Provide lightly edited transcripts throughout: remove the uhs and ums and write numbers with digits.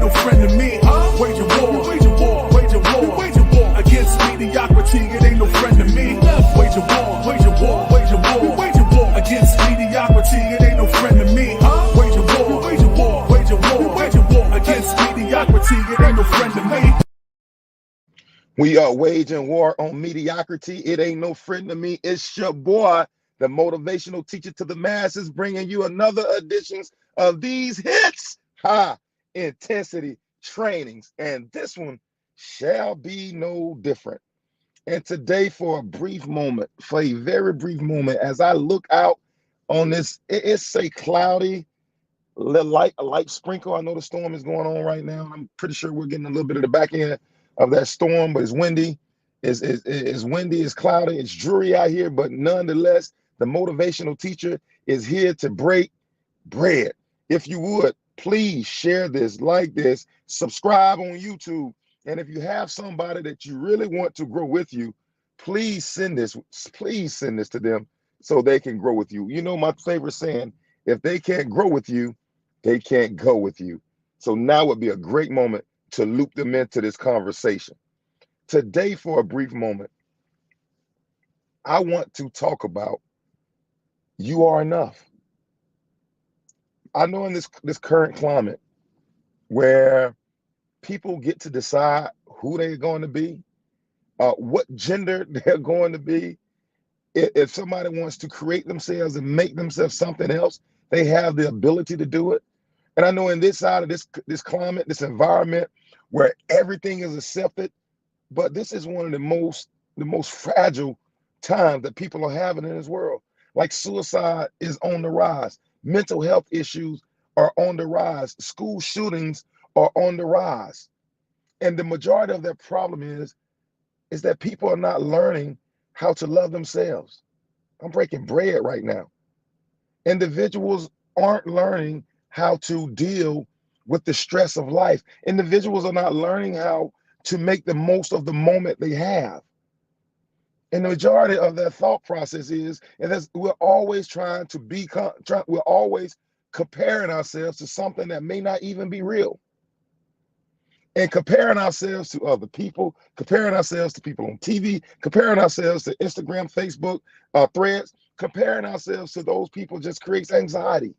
no friend to me. Wage a war, wage a war, wage a war, wage a war against mediocrity. It ain't no friend to me. Wage a war, wage a war, wage a war, wage a war against mediocrity. It ain't no friend to me. Wage a war, wage a war, wage a war, wage a war against mediocrity. It ain't no friend to me. We are waging war on mediocrity. It ain't no friend to me. It's your boy, the motivational teacher to the masses, bringing you another edition of these hits, high intensity trainings. And this one shall be no different. And today, for a brief moment, for a very brief moment, as I look out on this, it's a cloudy, a light sprinkle. I know the storm is going on right now. I'm pretty sure we're getting a little bit of the back end of that storm, but it's windy. It's windy, it's cloudy, it's dreary out here, but nonetheless, the motivational teacher is here to break bread. If you would, please share this, like this, subscribe on YouTube. And if you have somebody that you really want to grow with you, please send this to them so they can grow with you. You know my favorite saying, if they can't grow with you, they can't go with you. So now would be a great moment to loop them into this conversation. Today, for a brief moment, I want to talk about you are enough. I know in this current climate where people get to decide who they're going to be, what gender they're going to be. If somebody wants to create themselves and make themselves something else, they have the ability to do it. And I know in this side of this climate, this environment where everything is accepted, but this is one of the most fragile times that people are having in this world. Like suicide is on the rise. Mental health issues are on the rise. School shootings are on the rise. And the majority of that problem is that people are not learning how to love themselves. I'm breaking bread right now. Individuals aren't learning how to deal with the stress of life. Individuals are not learning how to make the most of the moment they have. And the majority of their thought process is that we're always we're always comparing ourselves to something that may not even be real. And comparing ourselves to other people, comparing ourselves to people on TV, comparing ourselves to Instagram, Facebook, Threads, comparing ourselves to those people just creates anxiety.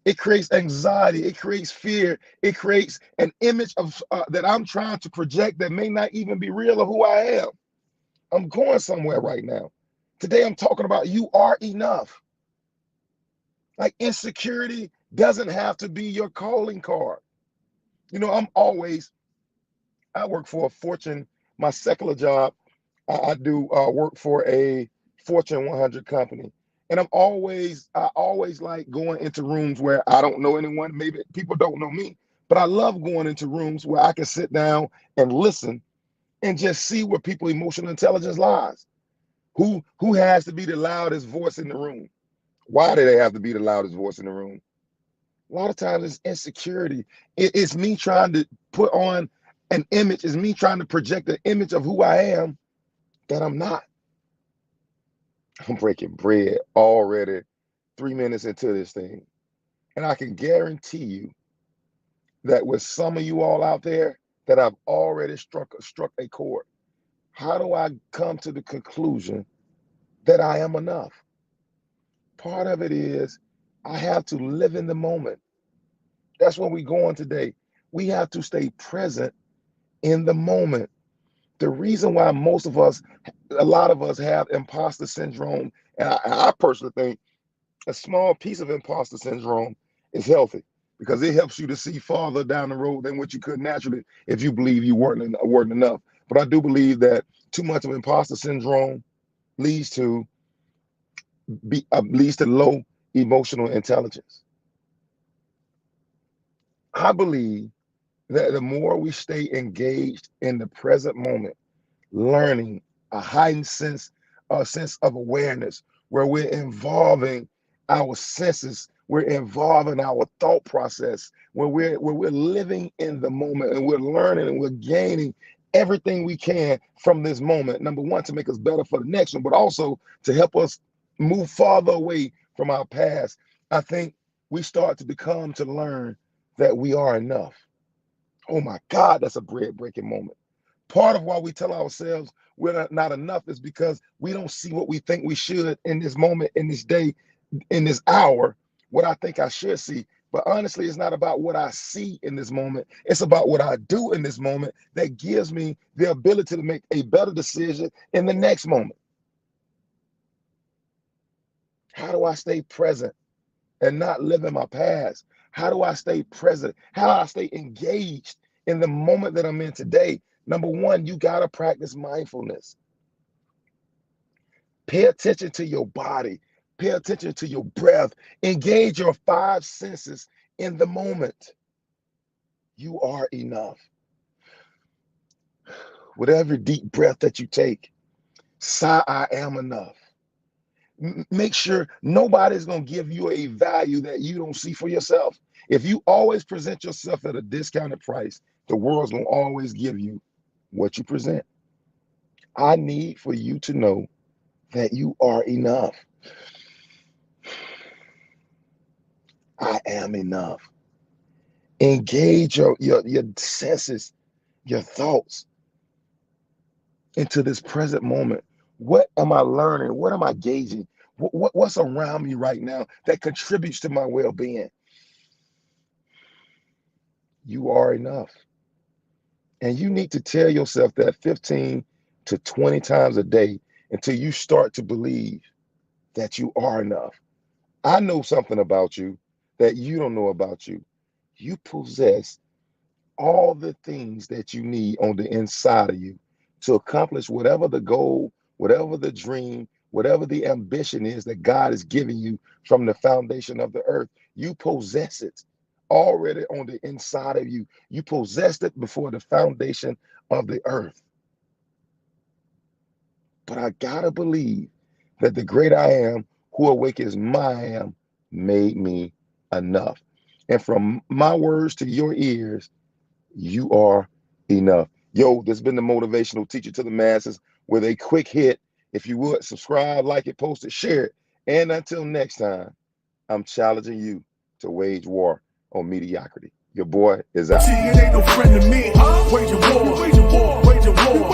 It creates anxiety. It creates fear. It creates an image of that I'm trying to project that may not even be real of who I am. I'm going somewhere right now. Today, I'm talking about you are enough. Like insecurity doesn't have to be your calling card. You know, I work for a Fortune, my secular job, I do work for a Fortune 100 company. And I always like going into rooms where I don't know anyone, maybe people don't know me, but I love going into rooms where I can sit down and listen and just see where people's emotional intelligence lies. Who has to be the loudest voice in the room? Why do they have to be the loudest voice in the room? A lot of times it's insecurity. It's me trying to put on an image. It's me trying to project an image of who I am that I'm not. I'm breaking bread already 3 minutes into this thing. And I can guarantee you that with some of you all out there that I've already struck a chord. How do I come to the conclusion that I am enough? Part of it is I have to live in the moment. That's where we're going today. We have to stay present in the moment. The reason why a lot of us have imposter syndrome, and I personally think a small piece of imposter syndrome is healthy because it helps you to see farther down the road than what you could naturally if you believe you weren't enough. But I do believe that too much of imposter syndrome leads to low emotional intelligence. I believe that the more we stay engaged in the present moment, learning a heightened sense of awareness, where we're involving our senses, we're involving our thought process, where we're living in the moment and we're learning and we're gaining everything we can from this moment. Number one, to make us better for the next one, but also to help us move farther away from our past. I think we start to learn that we are enough. Oh my God, that's a bread-breaking moment. Part of why we tell ourselves we're not enough is because we don't see what we think we should in this moment, in this day, in this hour, what I think I should see. But honestly, it's not about what I see in this moment. It's about what I do in this moment that gives me the ability to make a better decision in the next moment. How do I stay present and not live in my past? How do I stay present? How do I stay engaged in the moment that I'm in today? Number one, you got to practice mindfulness. Pay attention to your body. Pay attention to your breath. Engage your 5 senses in the moment. You are enough. With every deep breath that you take, sigh, I am enough. Make sure nobody's going to give you a value that you don't see for yourself. If you always present yourself at a discounted price, the world's going to always give you what you present. I need for you to know that you are enough. I am enough. Engage your senses, your thoughts into this present moment. What am I learning? What am I gauging? What's around me right now that contributes to my well-being? You are enough. And you need to tell yourself that 15 to 20 times a day until you start to believe that you are enough. I know something about you that you don't know about you. You possess all the things that you need on the inside of you to accomplish whatever the goal, whatever the dream, whatever the ambition is that God is giving you from the foundation of the earth. You possess it already on the inside of you. You possessed it before the foundation of the earth. But I gotta believe that the great I am, who awakens my I am, made me enough. And from my words to your ears, you are enough. Yo, this has been the Motivational Teacher to the Masses with a quick hit. If you would, subscribe, like it, post it, share it. And until next time, I'm challenging you to wage war on mediocrity. Your boy is out. See, it ain't no friend to me. Wage a war, wage a war, wage a war.